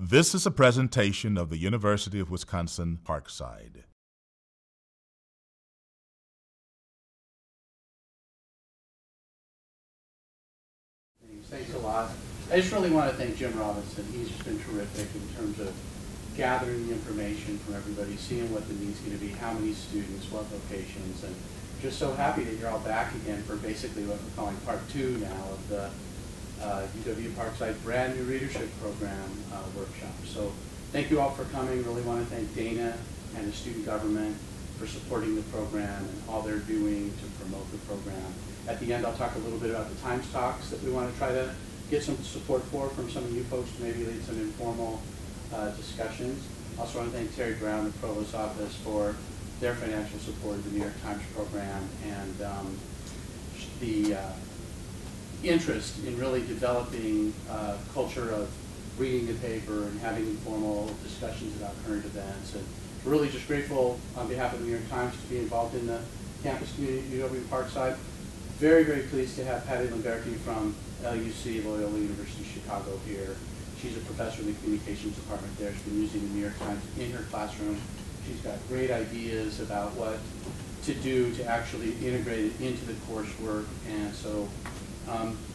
This is a presentation of the University of Wisconsin-Parkside. Thanks a lot. I just really want to thank Jim Robinson. He's just been terrific in terms of gathering the information from everybody, seeing what the need's going to be, how many students, what locations, and just so happy that you're all back again for basically what we're calling part 2 now of the UW-Parkside brand new readership program workshop. So thank you all for coming. Really want to thank Dana and the student government for supporting the program and all they're doing to promote the program. At the end, I'll talk a little bit about the Times Talks that we want to try to get some support for from some of you folks to maybe lead some informal discussions. Also want to thank Terry Brown, the Provost's office, for their financial support of the New York Times program and the interest in really developing a culture of reading the paper and having informal discussions about current events. And we're really just grateful on behalf of the New York Times to be involved in the campus community at UW-Parkside. Very, very pleased to have Patty Lamberti from LUC, Loyola University Chicago here. She's a professor in the communications department there. She's been using the New York Times in her classroom. She's got great ideas about what to do to actually integrate it into the coursework. And so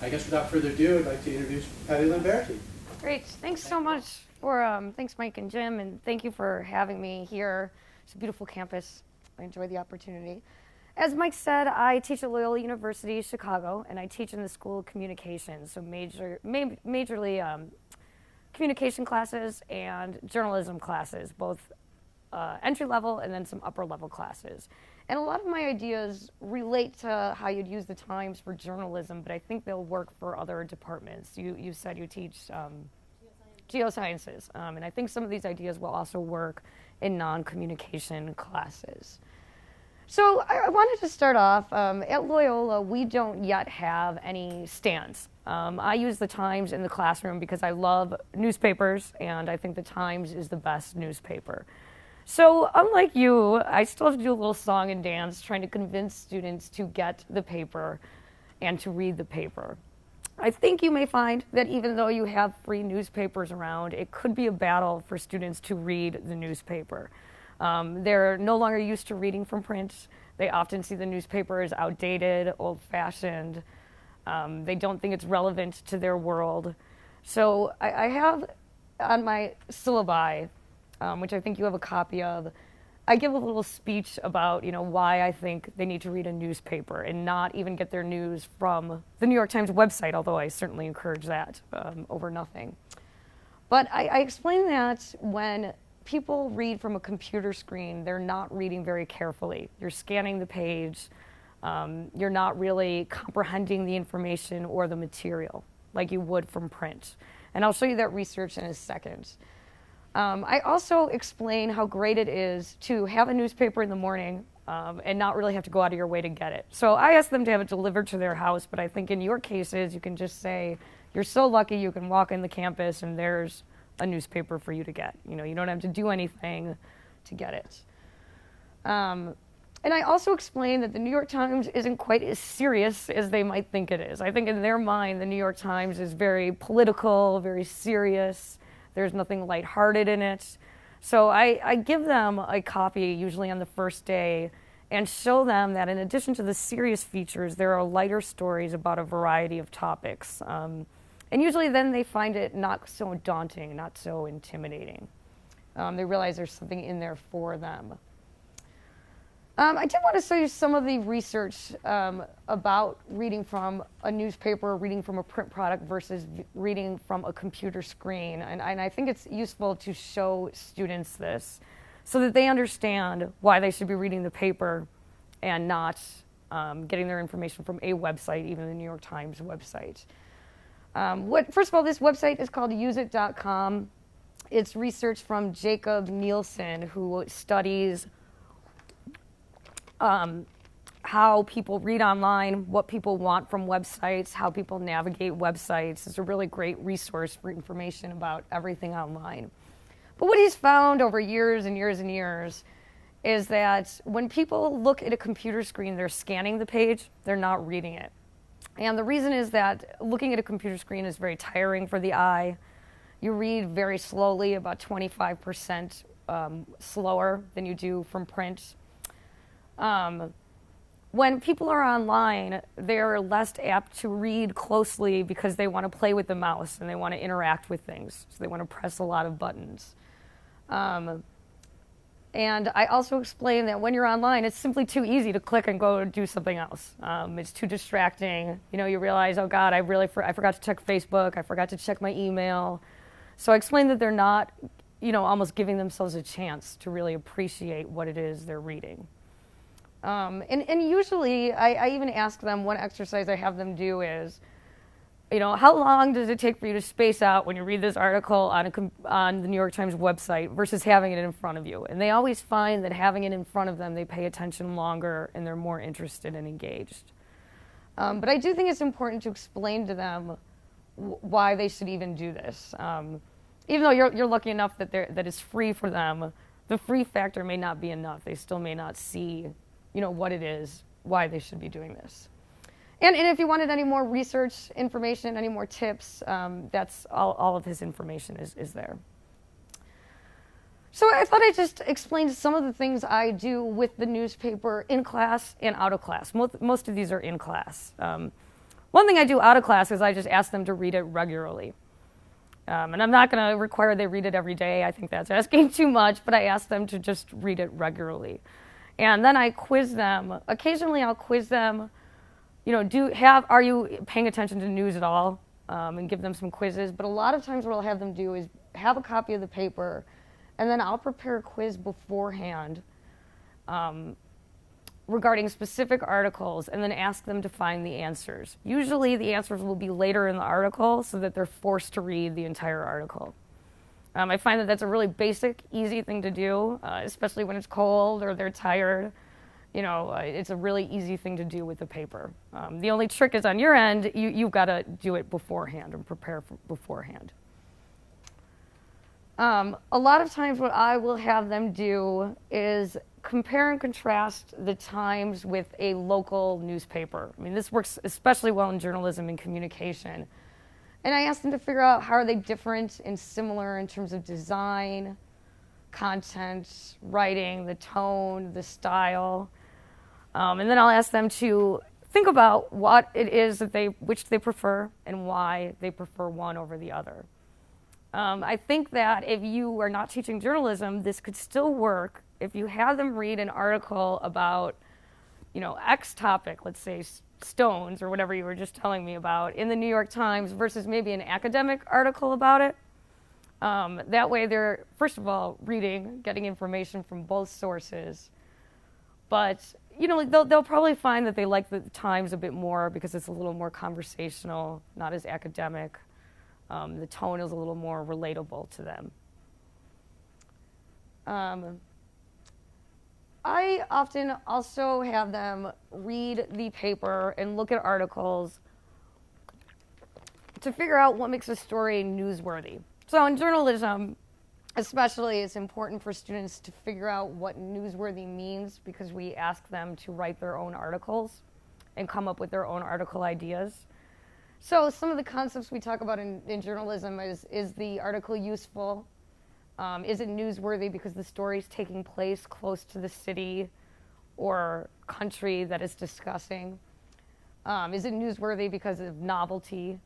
I guess without further ado, I'd like to introduce Patty Lamberti. Great. Thanks so much for, thanks Mike and Jim, and thank you for having me here. It's a beautiful campus. I enjoy the opportunity. As Mike said, I teach at Loyola University Chicago, and I teach in the School of Communications, so majorly communication classes and journalism classes, both entry level and then some upper level classes. And a lot of my ideas relate to how you'd use the Times for journalism, but I think they'll work for other departments. You said you teach geosciences, and I think some of these ideas will also work in non-communication classes. So I wanted to start off, at Loyola, we don't yet have any stands. I use the Times in the classroom because I love newspapers, and I think the Times is the best newspaper. So unlike you, I still have to do a little song and dance trying to convince students to get the paper and to read the paper. I think you may find that even though you have free newspapers around, it could be a battle for students to read the newspaper. They're no longer used to reading from print. They often see the newspaper as outdated, old-fashioned. They don't think it's relevant to their world. So I have on my syllabi, which I think you have a copy of, I give a little speech about, why I think they need to read a newspaper and not even get their news from the New York Times website, although I certainly encourage that over nothing. But I explain that when people read from a computer screen, they're not reading very carefully. You're scanning the page. You're not really comprehending the information or the material like you would from print. And I'll show you that research in a second. I also explain how great it is to have a newspaper in the morning and not really have to go out of your way to get it. So I ask them to have it delivered to their house, but I think in your cases, you can just say, you're so lucky you can walk in the campus and there's a newspaper for you to get. You don't have to do anything to get it. And I also explain that the New York Times isn't quite as serious as they might think it is. I think in their mind, the New York Times is very political, very serious. There's nothing lighthearted in it. So I give them a copy, usually on the first day, and show them that in addition to the serious features, there are lighter stories about a variety of topics. And usually then they find it not so daunting, not so intimidating. They realize there's something in there for them. I did want to show you some of the research about reading from a newspaper, reading from a print product versus reading from a computer screen. And I think it's useful to show students this so that they understand why they should be reading the paper and not getting their information from a website, even the New York Times website. First of all, this website is called useit.com. It's research from Jacob Nielsen, who studies how people read online, what people want from websites, how people navigate websites. It's a really great resource for information about everything online. But what he's found over years and years and years is that when people look at a computer screen, they're scanning the page, they're not reading it. And the reason is that looking at a computer screen is very tiring for the eye. You read very slowly, about 25% slower than you do from print. When people are online, they're less apt to read closely because they want to play with the mouse and they want to interact with things. So they want to press a lot of buttons. And I also explain that when you're online, it's simply too easy to click and go do something else. It's too distracting. You realize, oh God, I forgot to check Facebook. I forgot to check my email. So I explain that they're not, almost giving themselves a chance to really appreciate what it is they're reading. And usually, I even ask them, one exercise I have them do is, how long does it take for you to space out when you read this article on the New York Times website versus having it in front of you? And they always find that having it in front of them, they pay attention longer and they're more interested and engaged. But I do think it's important to explain to them why they should even do this. Even though you're lucky enough that it's free for them, the free factor may not be enough. They still may not see, what it is, why they should be doing this. And if you wanted any more research information, any more tips, that's all of his information is there. So I thought I'd just explain some of the things I do with the newspaper in class and out of class. Most of these are in class. One thing I do out of class is I just ask them to read it regularly. And I'm not going to require they read it every day. I think that's asking too much, but I ask them to just read it regularly. And then I quiz them. Occasionally I'll quiz them, are you paying attention to news at all? And give them some quizzes. But a lot of times what I'll have them do is have a copy of the paper, and then I'll prepare a quiz beforehand regarding specific articles, and then ask them to find the answers. Usually the answers will be later in the article so that they're forced to read the entire article. I find that that's a really basic, easy thing to do, especially when it's cold or they're tired. It's a really easy thing to do with the paper. The only trick is on your end, you've got to do it beforehand and prepare beforehand. A lot of times what I will have them do is compare and contrast the Times with a local newspaper. I mean, this works especially well in journalism and communication. And I ask them to figure out how are they different and similar in terms of design, content, writing, the tone, the style. And then I'll ask them to think about what it is which they prefer and why they prefer one over the other. I think that if you are not teaching journalism, this could still work if you have them read an article about, X topic, let's say stones or whatever you were just telling me about, in the New York Times versus maybe an academic article about it. That way they're, first of all, getting information from both sources. But, they'll probably find that they like the Times a bit more because it's a little more conversational, not as academic. The tone is a little more relatable to them. I often also have them read the paper and look at articles to figure out what makes a story newsworthy. So in journalism, especially, it's important for students to figure out what newsworthy means because we ask them to write their own articles and come up with their own article ideas. So some of the concepts we talk about in journalism is the article useful? Is it newsworthy because the story is taking place close to the city or country that it's discussing? Is it newsworthy because of novelty?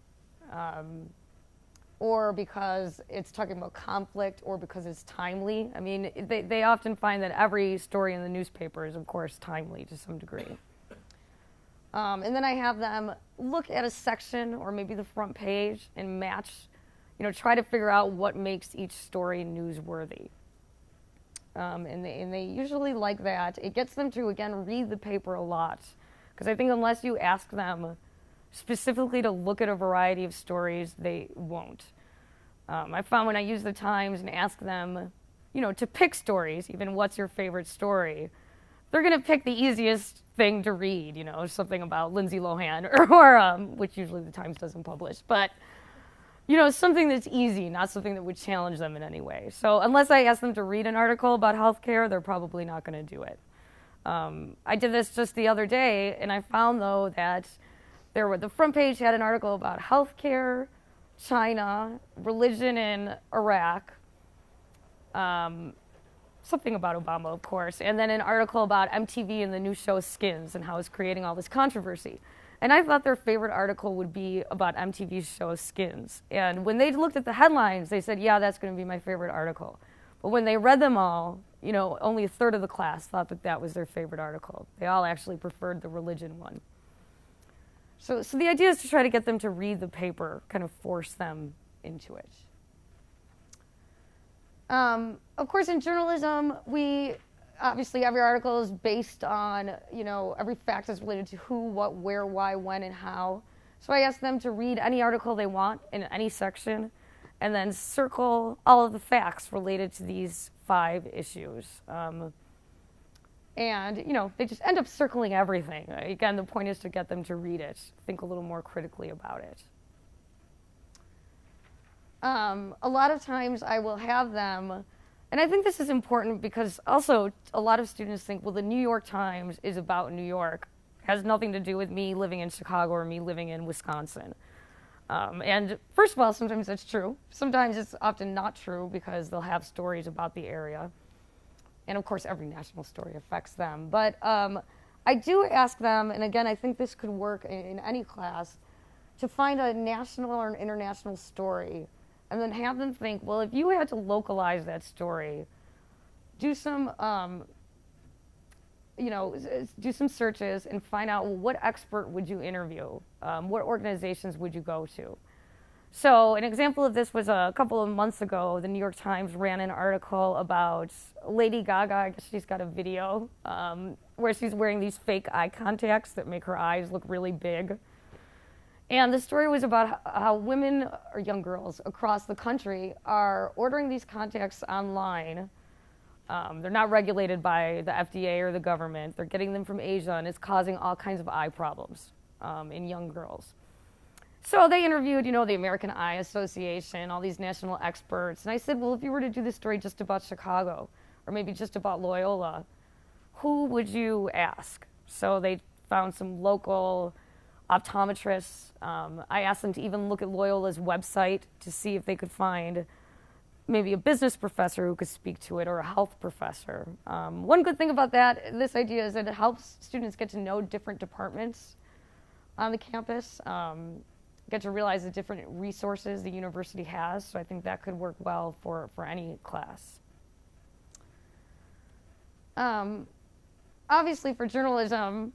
Or because it's talking about conflict, or because it's timely? I mean, they often find that every story in the newspaper is, of course, timely to some degree. And then I have them look at a section or maybe the front page and match, try to figure out what makes each story newsworthy. And they usually like that. It gets them to, again, read the paper a lot. Because I think unless you ask them specifically to look at a variety of stories, they won't. I found when I use the Times and ask them, to pick stories, even what's your favorite story, they're going to pick the easiest thing to read, something about Lindsay Lohan, or which usually the Times doesn't publish, but, something that's easy, not something that would challenge them in any way. So unless I ask them to read an article about healthcare, they're probably not going to do it. I did this just the other day, and I found, though, that the front page had an article about healthcare, China, religion in Iraq, something about Obama, of course, and then an article about MTV and the new show Skins and how it's creating all this controversy. And I thought their favorite article would be about MTV's show Skins. And when they looked at the headlines, they said, yeah, that's going to be my favorite article. But when they read them all, you know, only a third of the class thought that that was their favorite article. They all actually preferred the religion one. So the idea is to try to get them to read the paper, kind of force them into it. Of course, in journalism, obviously every article is based on, you know, every fact is related to who, what, where, why, when, and how. So I ask them to read any article they want in any section and then circle all of the facts related to these 5 issues. And, you know, they just end up circling everything. Again, the point is to get them to read it, think a little more critically about it. A lot of times I will have them, and I think this is important because also a lot of students think, well, the New York Times is about New York. It has nothing to do with me living in Chicago or me living in Wisconsin. And first of all, sometimes that's true. Sometimes it's often not true because they'll have stories about the area. And of course, every national story affects them. But I do ask them, and again, I think this could work in any class, to find a national or an international story and then have them think, well, if you had to localize that story, do some, do some searches and find out, well, what expert would you interview? What organizations would you go to? So an example of this was a couple of months ago, the New York Times ran an article about Lady Gaga. I guess she's got a video where she's wearing these fake eye contacts that make her eyes look really big. And the story was about how women or young girls across the country are ordering these contacts online. They're not regulated by the FDA or the government. They're getting them from Asia, and it's causing all kinds of eye problems in young girls. So they interviewed, you know, the American Eye Association, all these national experts. And I said, well, if you were to do this story just about Chicago, or maybe just about Loyola, who would you ask? So they found some local optometrists. I asked them to even look at Loyola's website to see if they could find maybe a business professor who could speak to it, or a health professor. One good thing about this idea is that it helps students get to know different departments on the campus, get to realize the different resources the university has. So I think that could work well for any class. Obviously, for journalism,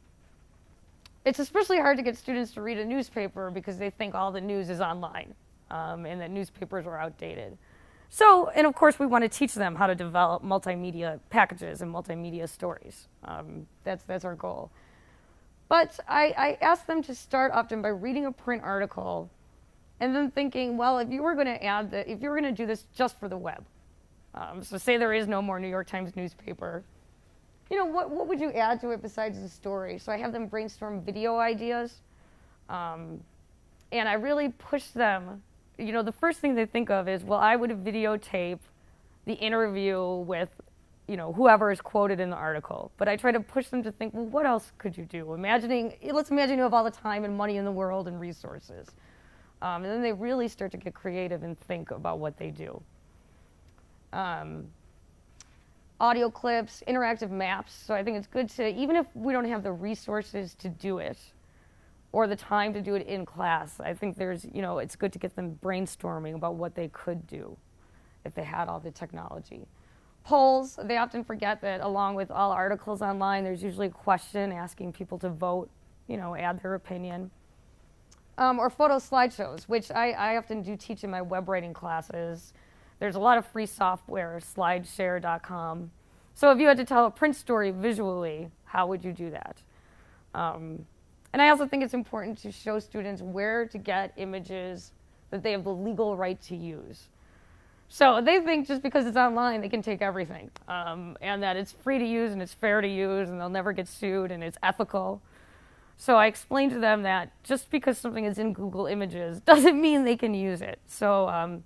it's especially hard to get students to read a newspaper because they think all the news is online and that newspapers are outdated. So, and of course, we want to teach them how to develop multimedia packages and multimedia stories. That's our goal. But I ask them to start often by reading a print article and then thinking, well, if you were going to do this just for the web, so say there is no more New York Times newspaper, you know, what would you add to it besides the story? So I have them brainstorm video ideas, and I really push them. You know, the first thing they think of is, well, I would videotape the interview with, you know, whoever is quoted in the article. But I try to push them to think, well, what else could you do? Let's imagine you have all the time and money in the world and resources. And then they really start to get creative and think about what they do. Audio clips, interactive maps. So I think it's good to, even if we don't have the resources to do it or the time to do it in class, I think it's good to get them brainstorming about what they could do if they had all the technology. Polls, they often forget that along with all articles online, there's usually a question asking people to vote, you know, add their opinion. Or photo slideshows, which I often do teach in my web writing classes. There's a lot of free software, slideshare.com. So if you had to tell a print story visually, how would you do that? And I also think it's important to show students where to get images that they have the legal right to use. So they think just because it's online, they can take everything, and that it's free to use and it's fair to use and they'll never get sued and it's ethical. So I explain to them that just because something is in Google Images doesn't mean they can use it. So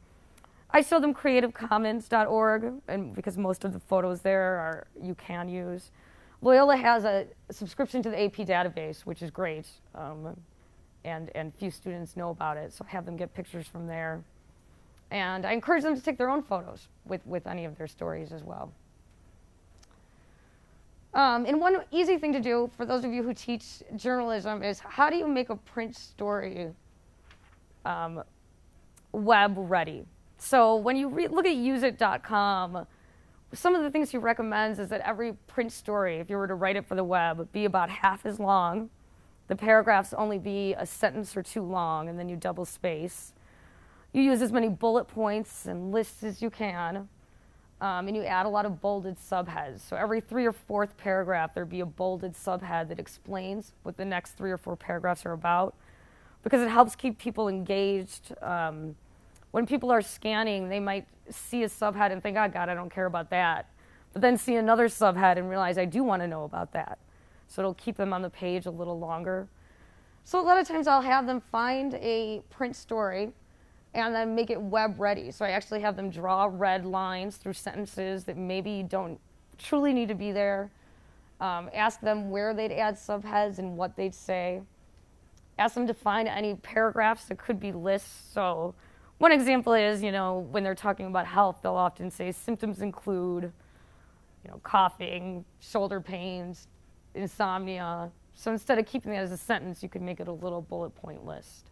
I show them creativecommons.org, and because most of the photos there you can use. Loyola has a subscription to the AP database, which is great. and few students know about it, so I have them get pictures from there. And I encourage them to take their own photos with any of their stories as well. And one easy thing to do for those of you who teach journalism is, how do you make a print story web ready? So when you look at useit.com, some of the things he recommends is that every print story, if you were to write it for the web, be about half as long. The paragraphs only be a sentence or two long, and then you double space. You use as many bullet points and lists as you can, and you add a lot of bolded subheads. So every 3 or 4th paragraph, there'd be a bolded subhead that explains what the next 3 or 4 paragraphs are about, because it helps keep people engaged. When people are scanning, they might see a subhead and think, oh, God, I don't care about that. But then see another subhead and realize, I do want to know about that. So it'll keep them on the page a little longer. So a lot of times I'll have them find a print story and then make it web ready. So I actually have them draw red lines through sentences that maybe don't truly need to be there. Ask them where they'd add subheads and what they'd say. Ask them to find any paragraphs that could be lists. So one example is, when they're talking about health, they'll often say symptoms include, coughing, shoulder pains, insomnia. So instead of keeping it as a sentence, you could make it a little bullet point list.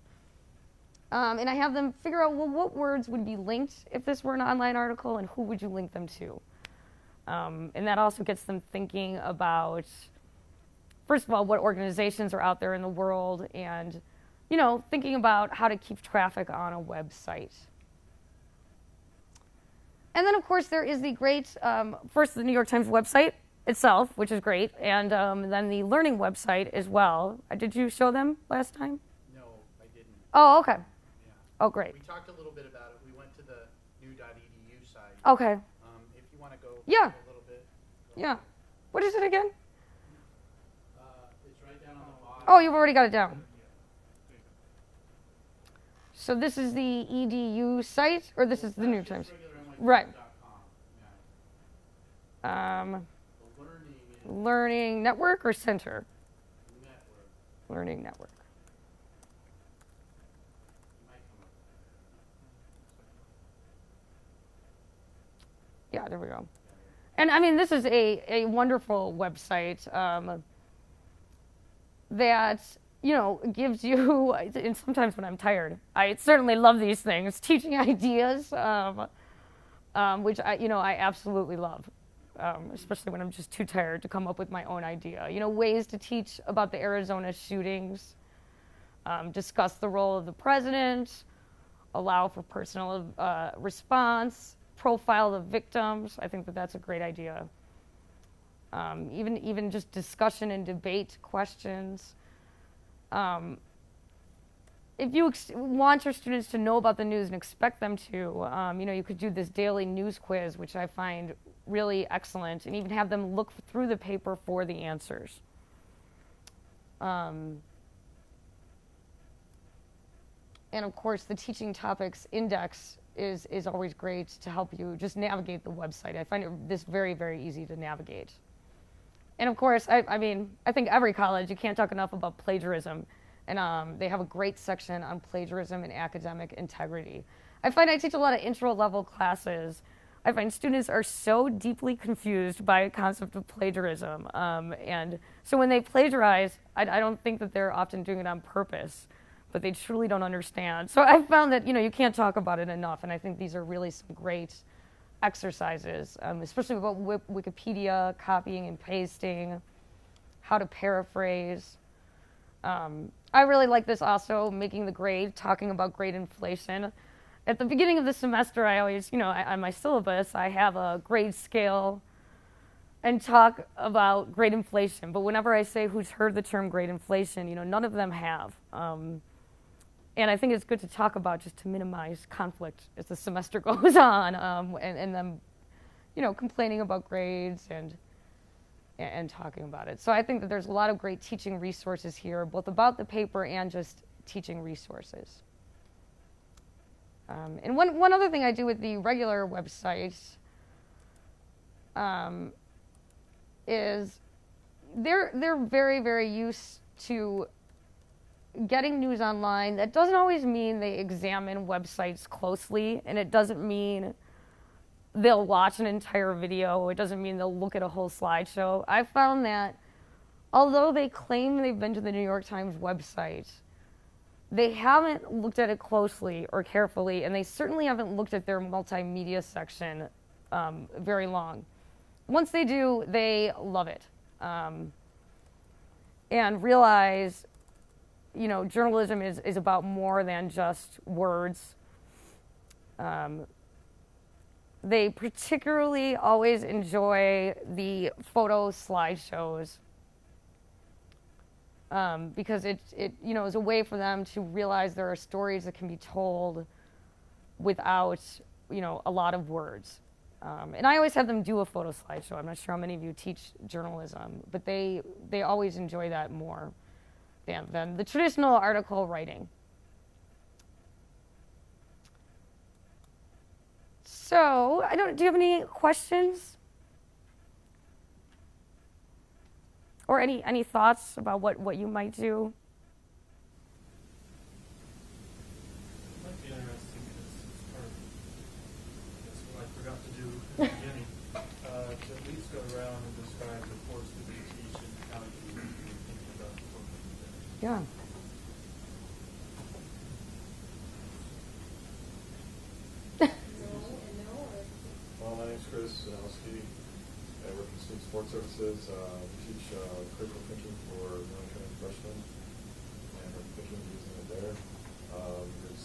And I have them figure out, well, what words would be linked if this were an online article, and who would you link them to? And that also gets them thinking about, first of all, what organizations are out there in the world, and thinking about how to keep traffic on a website. And then, of course, there is the great, first, the New York Times website itself, which is great, and then the learning website as well. Did you show them last time? No, I didn't. Oh, okay. Yeah. Oh, great. We talked a little bit about it. We went to the new.edu site. Okay. If you want to go Yeah. a little bit. Yeah. What is it again? It's right down on the bottom. Oh, you've already got it down. So this is the EDU site, or this is the New York Times? Right. Learning network or center? Learning network. Yeah, there we go. And I mean, this is a wonderful website that, gives you, and sometimes when I'm tired, I certainly love these things, teaching ideas, which I absolutely love, especially when I'm just too tired to come up with my own idea. Ways to teach about the Arizona shootings, discuss the role of the president, allow for personal response, profile the victims. I think that's a great idea. Even just discussion and debate questions. If you want your students to know about the news and expect them to, you could do this daily news quiz, which I find really excellent, and even have them look through the paper for the answers. And of course, the Teaching Topics Index is always great to help you just navigate the website. I find this very, very easy to navigate. And of course, I think every college, you can't talk enough about plagiarism. And they have a great section on plagiarism and academic integrity. I find I teach a lot of intro-level classes. I find students are so deeply confused by the concept of plagiarism. And so when they plagiarize, I don't think that they're often doing it on purpose, but they truly don't understand. So I've found that, you can't talk about it enough, and I think these are really some great exercises, especially about Wikipedia, copying and pasting, how to paraphrase. I really like this also, making the grade, talking about grade inflation. At the beginning of the semester, I always, on my syllabus, I have a grade scale and talk about grade inflation. But whenever I say who's heard the term grade inflation, none of them have. And I think it's good to talk about just to minimize conflict as the semester goes on, and them, complaining about grades and talking about it. So I think that there's a lot of great teaching resources here, both about the paper and just teaching resources. And one other thing I do with the regular website is they're very, very used to getting news online, that doesn't always mean they examine websites closely, and it doesn't mean they'll watch an entire video. It doesn't mean they'll look at a whole slideshow. I found that although they claim they've been to the New York Times website, they haven't looked at it closely or carefully, and they certainly haven't looked at their multimedia section very long. Once they do, they love it and realize, journalism is about more than just words. They particularly always enjoy the photo slideshows because it is a way for them to realize there are stories that can be told without a lot of words. And I always have them do a photo slideshow. I'm not sure how many of you teach journalism, but they always enjoy that more than the traditional article writing. So, do you have any questions? Or any thoughts about what you might do? It might be interesting as part of, that's what I forgot to do at the beginning, to at least go around and describe the course that you teach and how you're thinking about the book. Yeah. Well, my name's Chris Zanowski. I work in Student Sports Services. We teach critical thinking for non-trained freshmen, and we're thinking of using it there. We're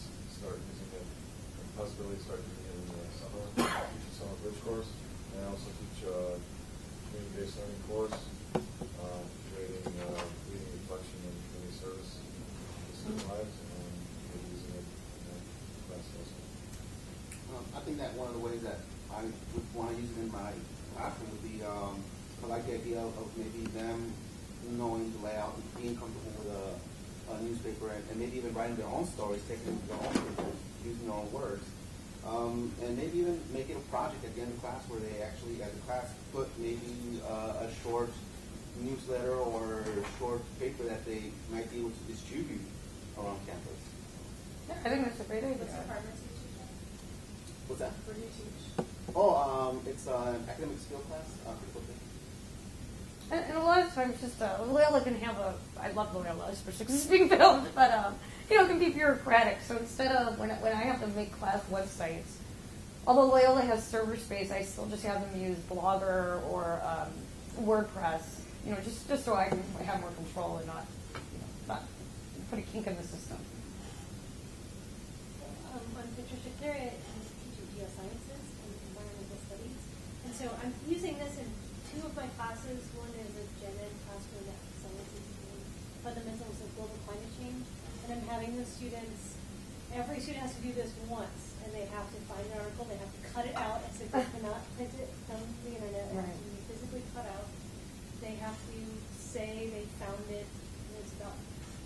start using it, and possibly start using it in the summer. I teach a summer bridge course, and I also teach a community-based learning course, creating reading reflection and community service in student lives, and we're using it in that class also. I think that one of the ways that I would want to use it in my classroom would be, I like the idea of maybe them knowing the layout and being comfortable with a newspaper and maybe even writing their own stories, taking their own paper, using their own words. And maybe even making a project at the end of class where they actually, as a class, put maybe a short newsletter or short paper that they might be able to distribute around campus. Yeah, I think that's a great idea. What's the department you teach at? What's that? Where do you teach? Oh, it's an academic skill class, critical thinking. And a lot of times, just Loyola can have I love Loyola, especially because it's being filmed, but it can be bureaucratic. So instead of when I have to make class websites, although Loyola has server space, I still just have them use Blogger or WordPress. Just so I can have more control and not put a kink in the system. I'm Patricia Clary. I'm teaching geosciences and environmental studies. And so I'm using this in two of my classes. One is a gen ed class where the sciences and fundamentals of global climate change. And I'm having the students, every student has to do this once, and they have to find an article, they have to cut it out, as if they cannot print it from the internet, it has to be physically cut out. They have to say they found it, and it's about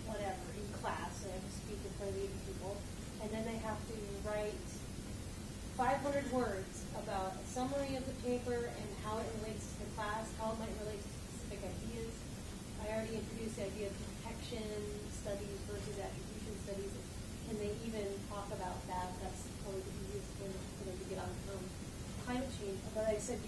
whatever, in class, so I have to speak in front of 80 people. And then they have to write 500 words about a summary of the paper and how it relates to the class, how it might relate to specific ideas. I already introduced the idea of protection studies versus attribution studies. And they even talk about that. That's probably the easiest thing for them to get on climate change. But I said,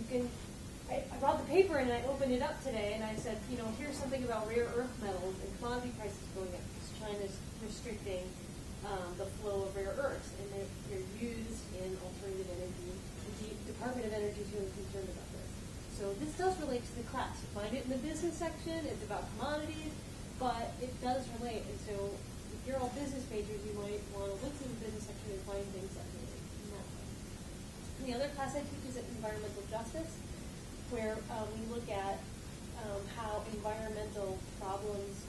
I brought the paper and I opened it up today and I said, here's something about rare earth metals and commodity prices going up because China's restricting the flow of rare earths, and they're used in alternative energy. The Department of Energy is really concerned about this. So this does relate to the class. You find it in the business section. It's about commodities, but it does relate. And so if you're all business majors, you might want to look through the business section and find things that relate in that way. And the other class I teach is environmental justice, where we look at how environmental problems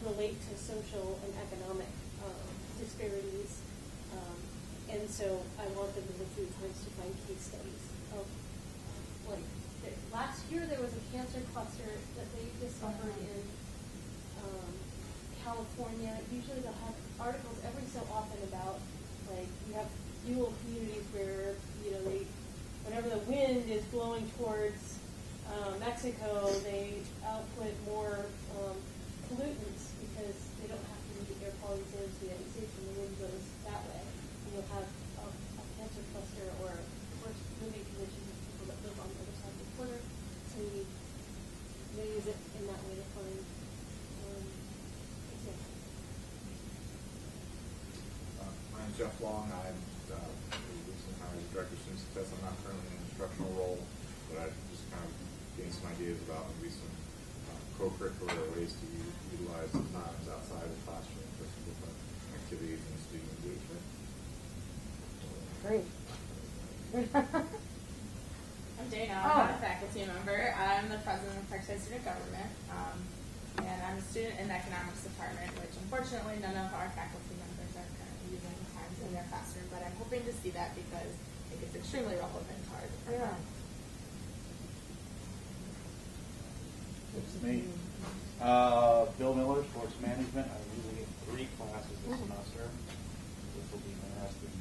relate to social and economic disparities, and so I want them to look through the times to find case studies of, last year there was a cancer cluster that they discovered in California. Usually they'll have articles every so often about, you have rural communities where, whenever the wind is blowing towards Mexico, they output more pollutants because they don't have to meet the your polysieves, the usage, and the wind goes that way. And you'll have a cancer cluster or worse living conditions of people that live on the other side of the corner. So you use it in that way to find examples. My name's Jeff Long. I'm recently hired as Director of Student Success. I'm not currently in an instructional role, but I just kind of gained some ideas about maybe some co-curricular ways to utilize the times outside of the classroom for some different activities and student engagement. Great. I'm Dana. I'm not a faculty member. I'm the president of Parkside Student Government, and I'm a student in the economics department, which unfortunately none of our faculty members are currently using the times in their classroom, but I'm hoping to see that because I think it's extremely relevant to our department. It's me. Bill Miller, Sports Management. I'm using it in 3 classes this semester. This will be interesting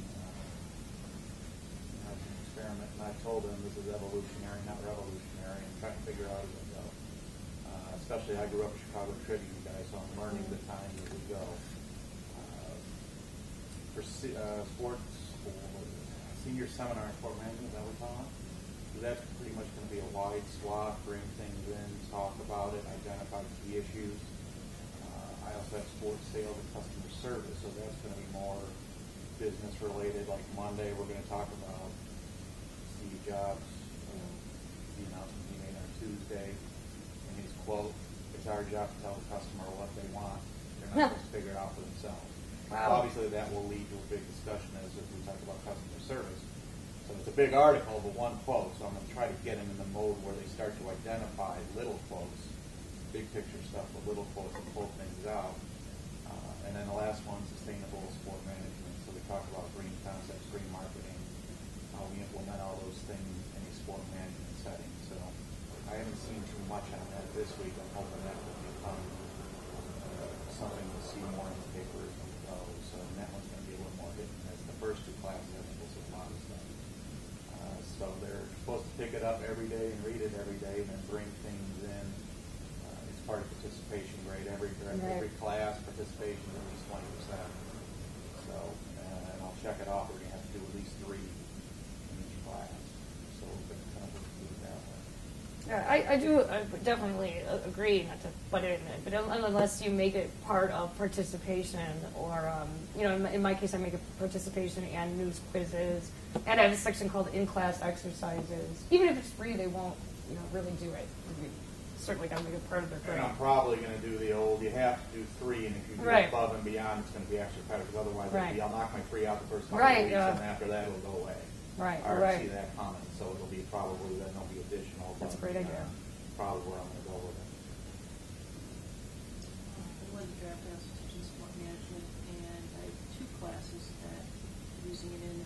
as an experiment. And I told them this is evolutionary, not revolutionary, and trying to figure out as we go. Especially I grew up in Chicago Tribune, you guys, so I'm learning the times as we go. For sports, senior seminar in sport management, is that what we're calling it? So that's pretty much going to be a wide swath, bring things in, talk about it, identify key issues. I also have sports sales and customer service, so that's going to be more business related. Like Monday, we're going to talk about Steve Jobs, the announcement he made on Tuesday, and his quote, "It's our job to tell the customer what they want. They're not supposed to figure it out for themselves." Wow. Obviously, that will lead to a big discussion as if we talk about customer service. So it's a big article, but one quote. So I'm going to try to get them in the mode where they start to identify little quotes, big picture stuff, but little quotes and pull things out. And then the last one, sustainable sport management. So we talk about green concepts, green marketing, how we implement all those things in a sport management setting. So I haven't seen too much on that this week. I'm hoping that will become something to see more in the papers as we go. So that one's going to be a little more hidden. As the first 2 classes, I think we'll see a lot of stuff. So they're supposed to pick it up every day and read it every day, and then bring things in. It's part of participation grade. Every class participation is at least 20%. So, and I'll check it off. We're going to have to do at least 3 in each class. So we're going to kind of do it that way. Yeah, I definitely agree not to butt in it, but unless you make it part of participation, or in my case, I make it participation and news quizzes, and I have a section called in-class exercises. Even if it's free, they won't, really do it. You certainly got to make it part of their grade. And I'm probably going to do the old. You have to do 3, and if you do above and beyond, it's going to be extra credit. Because otherwise, I'll knock my 3 out the first couple of weeks, and after that, it'll go away. Right. I already see that coming, so it'll be probably then there'll be additional. That's a great idea. Probably where I'm going to go with it. I'm going to draft out teaching sport management, and I have 2 classes that I'm using it in.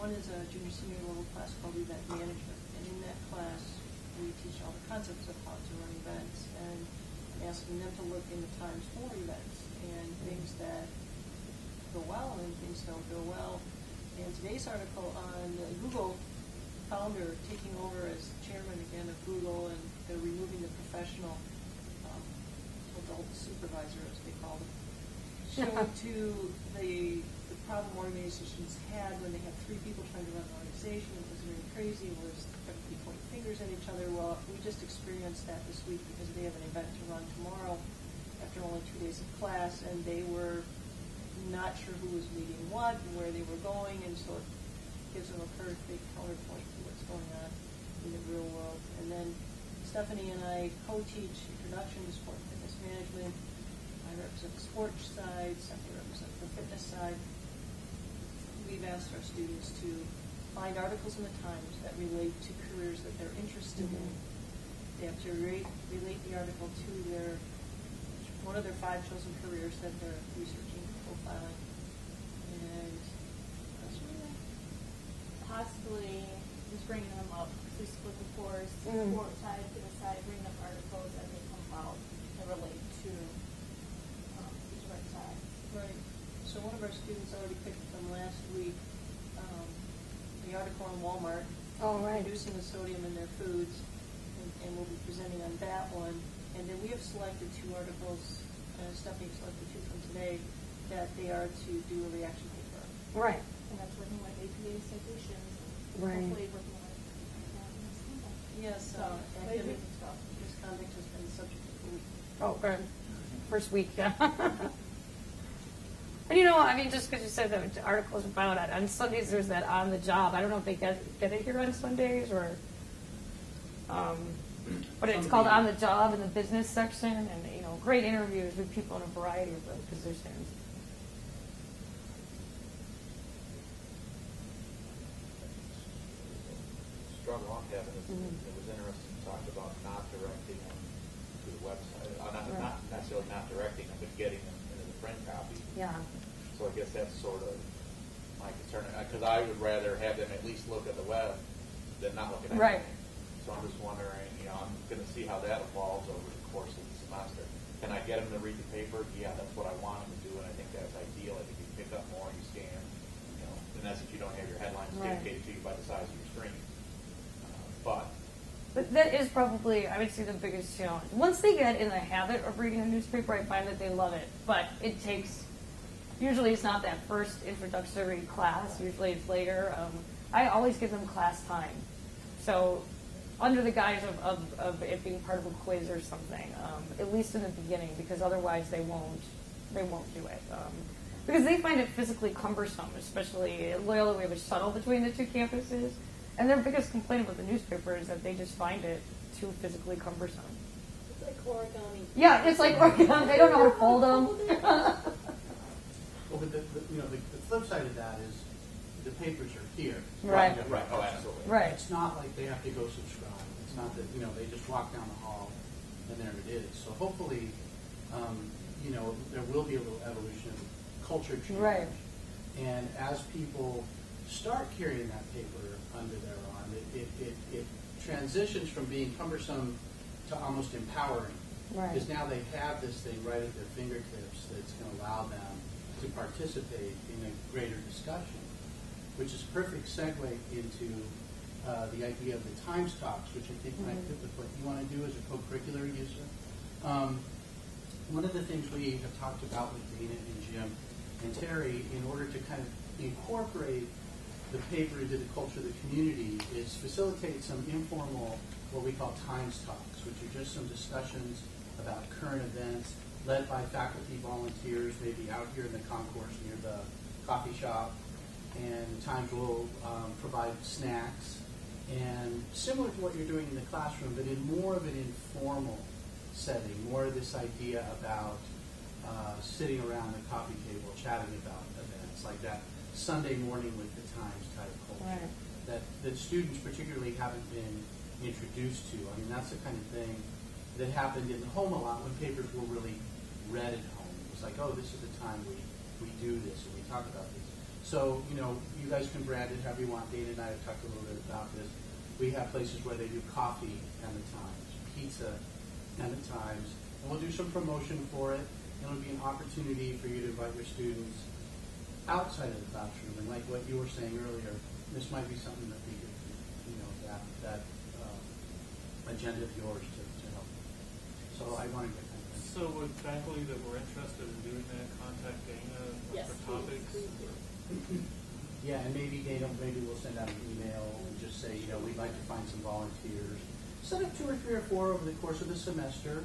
One is a junior-senior level class called Event Management, and in that class we teach all the concepts of how to run events, and I'm asking them to look into times for events and things that go well and things don't go well. And today's article on Google founder taking over as chairman again of Google, and they're removing the professional adult supervisor, as they call them, showed to the problem organizations had when they have 3 people trying to run an organization. It was very crazy. It was everybody pointing fingers at each other. Well, we just experienced that this week because they have an event to run tomorrow after only 2 days of class, and they were not sure who was leading what and where they were going, and so it gives them a big counterpoint to what's going on in the real world. And then Stephanie and I co-teach Introduction to Sport and Fitness Management. I represent the sports side, Stephanie represents the fitness side. We've asked our students to find articles in the Times that relate to careers that they're interested in. They have to relate the article to one of their 5 chosen careers that they're researching, profiling, and that's really Possibly just bringing them up. We split the course, sport side, fitness side, bring up articles as they come out that relate to each of our side. right. So one of our students already picked from last week the article on Walmart reducing the sodium in their foods, and we'll be presenting on that one. And then we have selected 2 articles and a stepping stone for two from today, that they are to do a reaction paper. Right. And that's working with APA citations, and Right. hopefully working with misconduct. Yes, So, academic misconduct has been the subject of the week. Oh, good. First week, yeah. And I mean, just because you said that the articles about it, on Sundays there's that on the job. I don't know if they get it here on Sundays or, but it's called On the Job in the business section, and great interviews with people in a variety of positions. Struggle I'm having is it was interesting to talk about not directing them to the website, not necessarily not directing them, but getting them into the print copy. Yeah. So I guess that's sort of my concern, because I would rather have them at least look at the web than not look at anything. Right. So I'm just wondering, I'm going to see how that evolves over the course of the semester. Can I get them to read the paper? Yeah, that's what I want them to do, and I think that's ideal. I think you pick up more, you scan, in essence, you don't have your headlines dictated to you by the size of your screen. But that is probably, I would say, the biggest challenge. Once they get in the habit of reading a newspaper, I find that they love it. But it takes, usually it's not that first introductory class. Usually it's later. I always give them class time. So under the guise of it being part of a quiz or something, at least in the beginning, because otherwise they won't do it. Because they find it physically cumbersome, especially at Loyola. We have a shuttle between the two campuses. And their biggest complaint about the newspaper is that they just find it too physically cumbersome. It's like origami. Yeah, it's like origami. They don't know how to fold them. Well, but the flip side of that is the papers are here. Right. right, oh, absolutely. Right. It's not like they have to go subscribe. It's not that, they just walk down the hall and there it is. So hopefully, there will be a little evolution of culture change. Right. And as people start carrying that paper under their arm, it transitions from being cumbersome to almost empowering. Right. Because now they have this thing right at their fingertips that's going to allow them to participate in a greater discussion, which is a perfect segue into the idea of the Times Talks, which I think might fit with what you want to do as a co-curricular user. One of the things we have talked about with Dana and Jim and Terry, in order to kind of incorporate the paper into the culture of the community, is facilitate some informal, what we call Times Talks, which are just some discussions about current events led by faculty volunteers, maybe out here in the concourse near the coffee shop. And Times will provide snacks, and similar to what you're doing in the classroom, but in more of an informal setting, more of this idea about sitting around the coffee table, chatting about events, like that Sunday morning with the Times type culture that students particularly haven't been introduced to. I mean, that's the kind of thing that happened in the home a lot when papers were really read at home. It was like, oh, this is the time we do this and we talk about this. So, you guys can brand it however you want. Dana and I have talked a little bit about this. We have places where they do coffee and the Times, pizza and the Times, and we'll do some promotion for it. And it'll be an opportunity for you to invite your students outside of the classroom. And like what you were saying earlier, this might be something that we could, that agenda of yours to help. So I want to get that. So would faculty that were interested in doing that contact Dana for topics? Yeah, and maybe Dana, we'll send out an email and just say, we'd like to find some volunteers. Set up 2 or 3 or 4 over the course of the semester.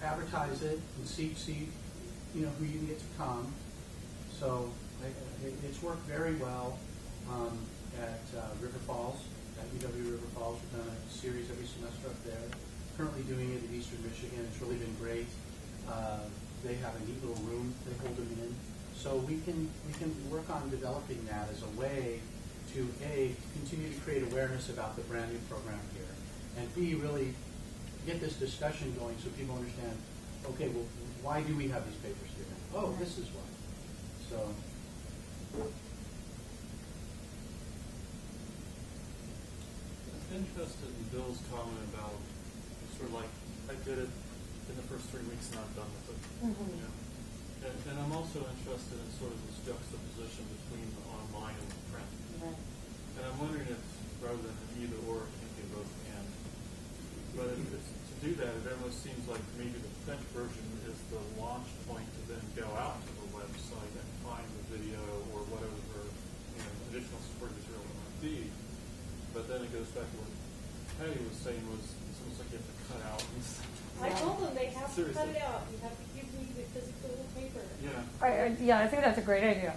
Advertise it and see who you can get to come. So it's worked very well at River Falls, at UW River Falls. We've done a series every semester up there. Currently doing it at Eastern Michigan. It's really been great. They have a neat little room they hold them in. So we can work on developing that as a way to A, continue to create awareness about the brand new program here, and B, really get this discussion going so people understand, okay, well, why do we have these papers here? Oh, this is why. So. I'm interested in Bill's comment about sort of like, I did it in the first 3 weeks and I'm done with it. And I'm also interested in sort of this juxtaposition between the online and the print. And I'm wondering if, rather than either or, it can be both and, but to do that, it almost seems like maybe the print version is the launch point to then go out to the website and find the video or whatever additional support material it might be. But then it goes back to what Patty was saying, was it's almost like you have to cut out. I told them they have to cut Seriously. it out. You have to give me the physical paper. Yeah. Yeah, I think that's a great idea.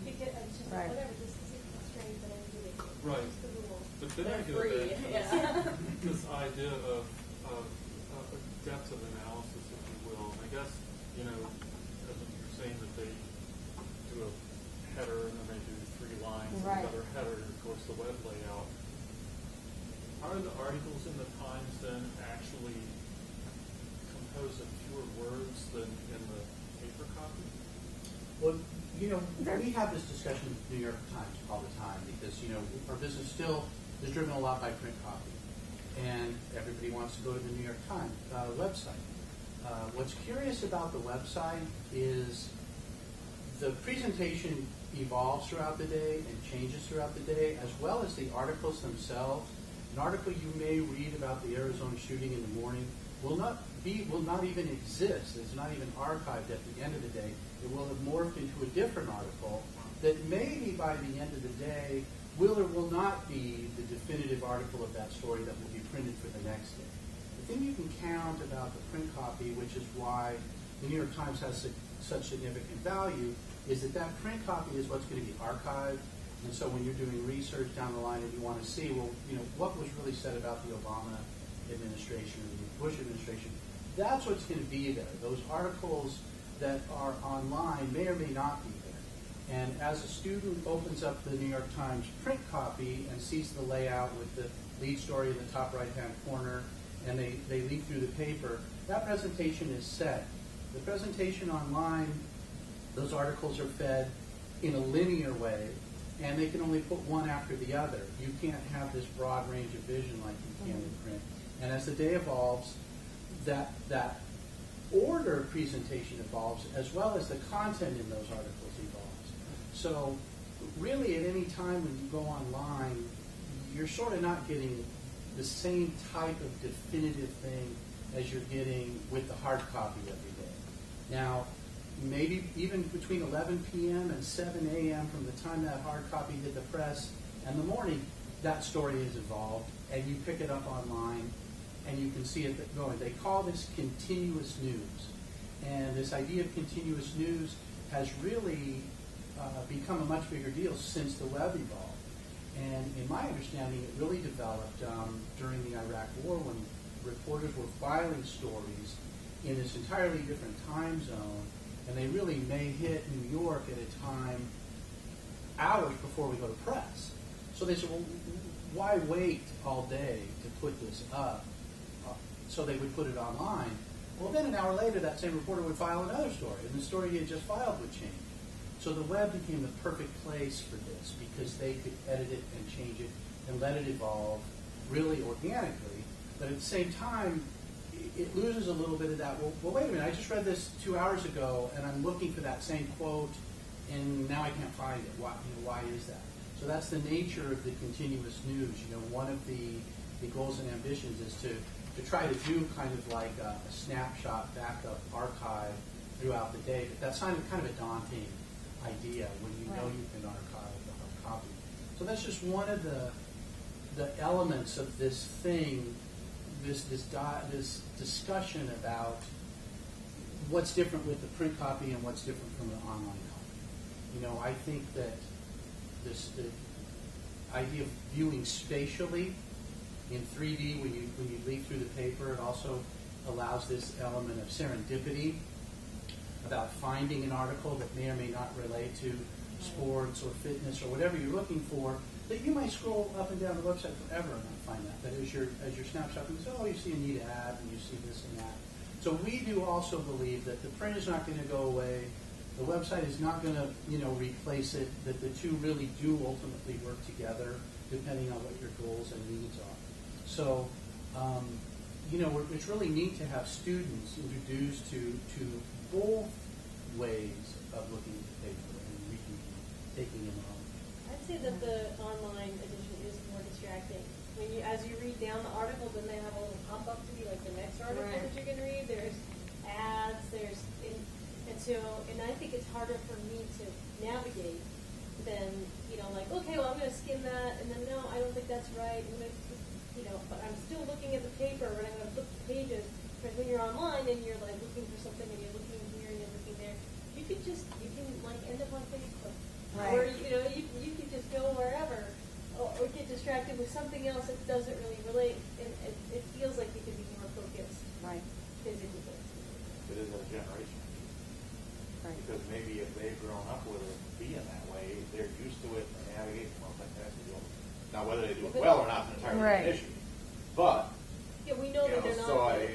Because I just Right. whatever, this is strange, but I'm doing it. Right. It's the rule. But then I go free. back to Yeah. this idea of depth of analysis, if you will. And I guess, as you're saying that they do a header and then they do 3 lines Right. and another header, and of course the web layout. Are the articles in the Times then actually composed of fewer words than in the paper copy? Well, we have this discussion with the New York Times all the time because, our business still is driven a lot by print copy. And everybody wants to go to the New York Times website. What's curious about the website is the presentation evolves throughout the day and changes throughout the day, as well as the articles themselves. An article you may read about the Arizona shooting in the morning will not even exist. It's not even archived at the end of the day. It will have morphed into a different article that maybe by the end of the day will or will not be the definitive article of that story that will be printed for the next day. The thing you can count about the print copy, which is why the New York Times has such significant value, is that print copy is what's going to be archived. And so when you're doing research down the line and you want to see, what was really said about the Obama administration or the Bush administration, that's what's going to be there. Those articles that are online may or may not be there. And as a student opens up the New York Times print copy and sees the layout with the lead story in the top right-hand corner, and they lead through the paper, that presentation is set. The presentation online, those articles are fed in a linear way, and they can only put one after the other. You can't have this broad range of vision like you can in print. And as the day evolves, that order of presentation evolves, as well as the content in those articles evolves. So really at any time when you go online, you're sort of not getting the same type of definitive thing as you're getting with the hard copy every day. Now, maybe even between 11 p.m. and 7 a.m. from the time that hard copy hit the press and the morning, that story has evolved, and you pick it up online, and you can see it going. They call this continuous news. And this idea of continuous news has really become a much bigger deal since the web evolved. And in my understanding, it really developed during the Iraq War when reporters were filing stories in this entirely different time zone, and they really may hit New York at a time hours before we go to press. So they said, well, why wait all day to put this up? So they would put it online. Well, then an hour later, that same reporter would file another story, and the story he had just filed would change. So the web became the perfect place for this because they could edit it and change it and let it evolve really organically. But at the same time, it loses a little bit of that, well, wait a minute, I just read this 2 hours ago, and I'm looking for that same quote, and now I can't find it. Why is that? So that's the nature of the continuous news. One of the goals and ambitions is to try to do kind of like a snapshot backup archive throughout the day. But that's kind of a daunting idea when you know you can archive the hard copy. So that's just one of the elements of this thing, this discussion about what's different with the print copy and what's different from the online copy. I think that the idea of viewing spatially in 3D when you leaf through the paper, it also allows this element of serendipity about finding an article that may or may not relate to sports or fitness or whatever you're looking for, that you might scroll up and down the website forever and not find that. But as you're snapshotting, you see a neat ad and you see this and that. So we do also believe that the print is not going to go away. The website is not going to, replace it, that the two really do ultimately work together depending on what your goals and needs are. So, it's really neat to have students introduced to both ways of looking at the paper and reading, taking them home. I'd say that the online edition is more distracting. As you read down the article, then they have a little pop up to be like the next article Right. that you're going to read. There's ads, and I think it's harder for me to navigate than, like, okay, well, I'm going to skim that, and then, no, I don't think that's right. I'm gonna, but I'm still looking at the paper, and I'm going to flip the pages. Because when you're online and you're, like, looking for something, and you're looking here and you're looking there, you can, like, end up on Facebook. Right. Or, you can just go wherever, or get distracted with something else that doesn't really relate, and it feels like you could be more focused Right. physically. It is a generation. Right. Because maybe if they've grown up with it being that way, they're used to it and navigating well, fantastic. Now, whether they do it well or not is entirely Right. an issue. But, Yeah, we know that they're not. so I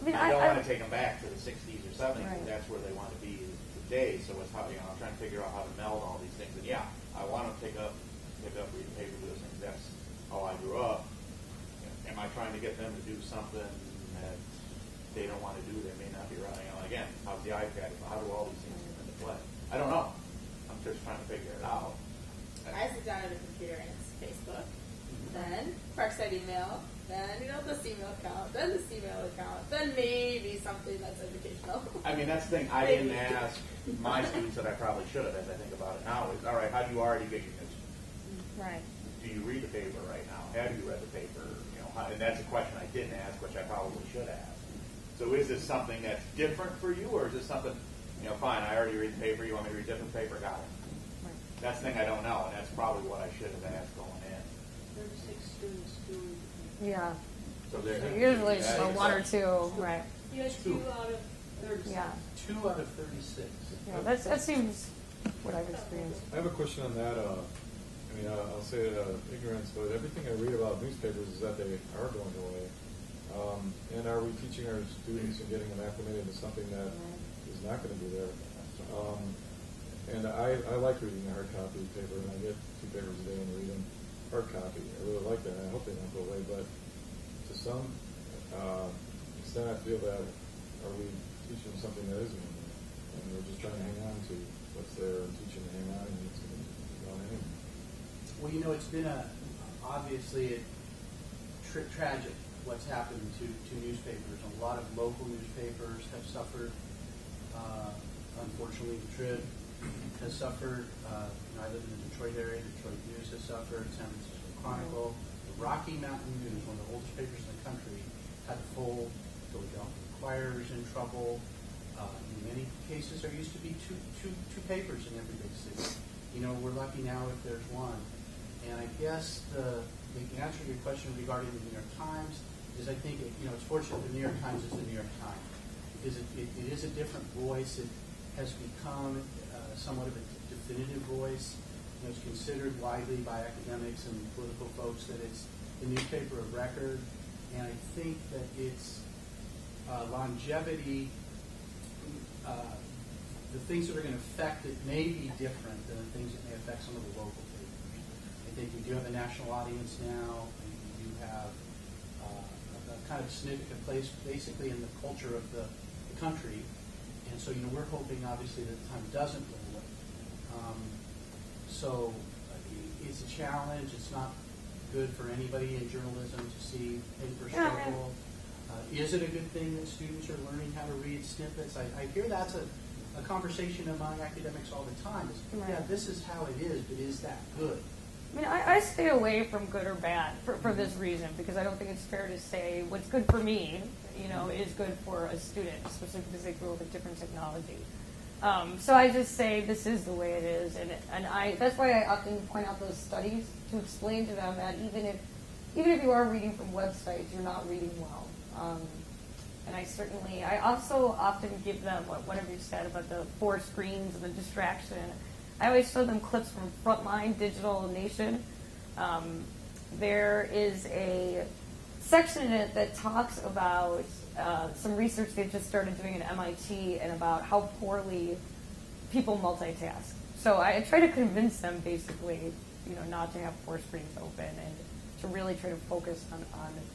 mean, I don't want to take them back to the 60s or 70s. Right. That's where they want to be today. So it's how, I'm trying to figure out how to meld all these things. And yeah, I want to pick up reading paper, do those things. That's how I grew up. Am I trying to get them to do something that they don't want to do? They may not be right. Again, how's the iPad? How do all these things come into play? I don't know. I'm just trying to figure it out. I sit down at a computer and it's Facebook, then Parkside email, then this email account, then this email account, then maybe something that's educational. I mean, that's the thing I didn't ask my students that I probably should have as I think about it now is, all right, how do you already get your news? Right. Do you read the paper right now? Have you read the paper? And that's a question I didn't ask, which I probably should ask. So is this something that's different for you, or is this something, fine, I already read the paper, you want me to read a different paper? Got it. Right. That's the thing I don't know, and that's probably what I should have asked going in. 36 students do read the paper. Yeah. So there's Usually it's one or two. Right. You had 2 out of 36. Yeah. 2 out of 36. Yeah. That seems what I've experienced. I have a question on that. I'll say ignorance, but everything I read about newspapers is that they are going away. And are we teaching our students and getting them acclimated to something that is not going to be there? And I like reading the hard copy paper, and I get 2 papers a day and read them hard copy. I really like that. I hope they don't go away, but to some extent, I feel that are we teaching them something that isn't in there, and we're just trying to hang on to what's there and teaching them to hang on, and it's going to be gone anyway. Well, it's been obviously tragic what's happened to newspapers. A lot of local newspapers have suffered. Unfortunately, the Trib has suffered. I live in the Detroit area. Detroit News has suffered. San Francisco Chronicle. The Rocky Mountain News, one of the oldest papers in the country, had to fold. Philadelphia Inquirer is in trouble. In many cases, there used to be two papers in every big city. We're lucky now if there's one. And I guess the answer to your question regarding the New York Times is I think it's fortunate the New York Times is the New York Times because it is a different voice. It has become somewhat of a definitive voice. It's considered widely by academics and political folks that it's the newspaper of record. And I think that its longevity, the things that are going to affect it may be different than the things that may affect some of the local papers. I think we do have a national audience now, and we do have a kind of significant place basically in the culture of the country. And so, we're hoping obviously that the Times doesn't go away. So it's a challenge. It's not good for anybody in journalism to see paper struggle. Is it a good thing that students are learning how to read snippets? I hear that's a conversation among academics all the time. Yeah, this is how it is, but is that good? I mean, I stay away from good or bad for this reason, because I don't think it's fair to say what's good for me, is good for a student, especially because they grow up with different technology. So I just say this is the way it is, and that's why I often point out those studies to explain to them that even if you are reading from websites, you're not reading well. And I also often give them whatever you said about the 4 screens and the distraction. I always show them clips from Frontline Digital Nation. There is a section in it that talks about some research they've just started doing at MIT and about how poorly people multitask. So I try to convince them basically, not to have 4 screens open and to really try to focus on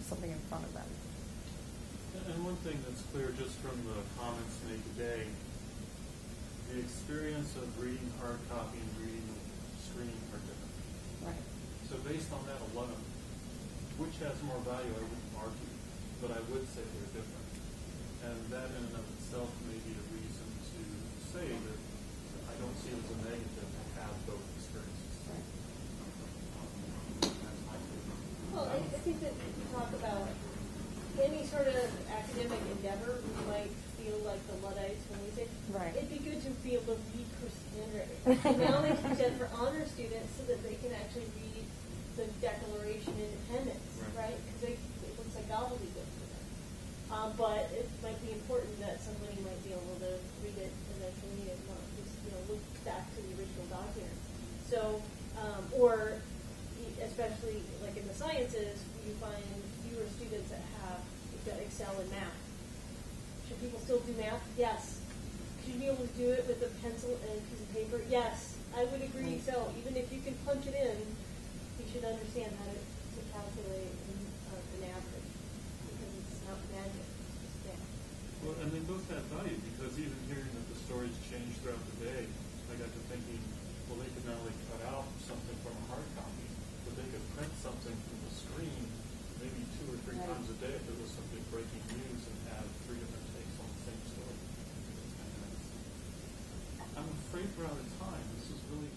something in front of them. And one thing that's clear just from the comments made today, the experience of reading hard copy and reading the screen are different. Right. So based on that alone, which has more value, I wouldn't argue, but I would say they're different. And that in and of itself may be a reason to say that I don't see it as a negative to have both experiences. That's my opinion. Well, I think that if you talk about any sort of academic endeavor, we might feel like the Luddites when we say, Right. it'd be good to be able to read cursive handwriting. And now they can do that for honor students so that they can actually read the Declaration of Independence, right? Because it looks like gobbledygook for them. But it might be important that somebody might be able to read it eventually and not just, look back to the original document. So, or especially like in the sciences, you find fewer students that excel in math. Should people still do math? Yes. Should you be able to do it with a pencil and a piece of paper? Yes. I would agree. So even if you can punch it in, you should understand how to calculate an average, because it's not magic. It's just math. Well, and they both have value, because even hearing that the stories change throughout the day, I got to thinking, well, they could not only cut out something from a hard copy, but they could print something from the screen maybe 2 or 3 times a day if there was some big breaking news and have 3 different takes on the same story. I'm afraid we're out of time. This is really